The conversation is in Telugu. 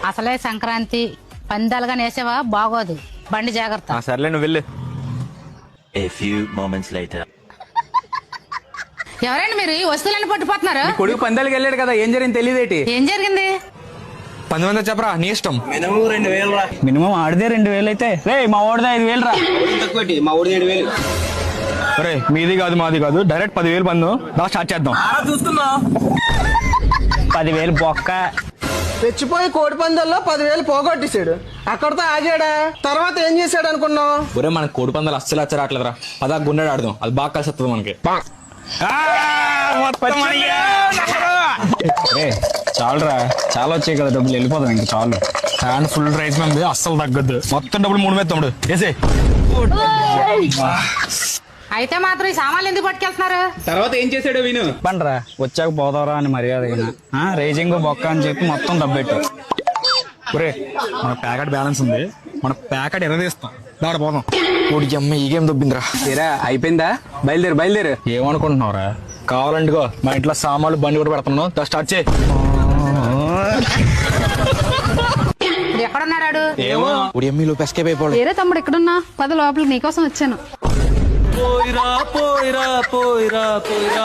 అసలే సంక్రాంతి పందాలుగా నేసేవా బాగోదు. బండి జాగ్రత్త. సర్లే నువ్వు వెళ్ళు. A few moments later. ఎవరండి మీరు ఈ వస్తువులను పట్టుపోతున్నారు? కొడుకు పందాలకి వెళ్ళాడు కదా, ఏం జరిగింది తెలియదేటి? ఏం జరిగింది? 10,000 చెప్పరా, నీ ఇష్టం. మినిమం ఆడితే 2,000 అయితే రే మా ఓడితే 5,000 రా. మా ఊడి 7,000. అరే మీది కాదు మాది కాదు, డైరెక్ట్ 10,000 పందు దా స్టార్ట్ చేద్దాం. 10,000 బొక్క. తెచ్చిపోయి కోడి పందాల్లో 10,000 పోగొట్టేశాడు. అక్కడతో ఆగాడా? తర్వాత ఏం చేశాడు అనుకున్నావు? ఒరే మన కోడి పందాలు అస్సలు వచ్చరాట్లేదురా, పదా గుండెడు ఆడదాం, అది బాగా కలిసి వస్తుంది మనకి. చాలురా, చాలా వచ్చాయి కదా డబ్బులు, వెళ్ళిపోతాం ఇంకా చాలు. హ్యాండ్ ఫుల్ రైస్ మంది అస్సలు తగ్గద్దు, మొత్తం డబ్బులు 3 మీద తమ్ముడు వేసే. అయితే మాత్రం ఈ సామాన్లు ఎందుకు పట్టుకెళ్తున్నారు? తర్వాత ఏం చేశాడు విను. పండ్రా వచ్చాక పోతావరా అని మర్యాద రేజింగ్ బొక్క అని చెప్పి మొత్తం డబ్బెట్టు. ఒరే మన ప్యాకెట్ బ్యాలెన్స్ ఉంది, మన ప్యాకెట్ ఎర్రదీస్తాం, దాడ పోదాం. కోడికి అమ్మ ఈ గేమ్ దొబ్బిందిరా. ఏరా అయిపోయిందా? బయలుదేరు. ఏమనుకుంటున్నావురా? కావాలండిగో మా ఇంట్లో సామాన్లు బండి కూడా పెడుతున్నాను, దా స్టార్ట్ చేయి. ఇప్పుడు ఎక్కడున్నాడు? ఏమో ఉడి ఎమ్మిలో ఎస్కేప్ అయిపోవాలి. వేరే తమ్ముడు ఎక్కడున్నా? పద లోపలికి నీకోసం వచ్చాను. పోయిరా పోయిరా పోయిరా పోయిరా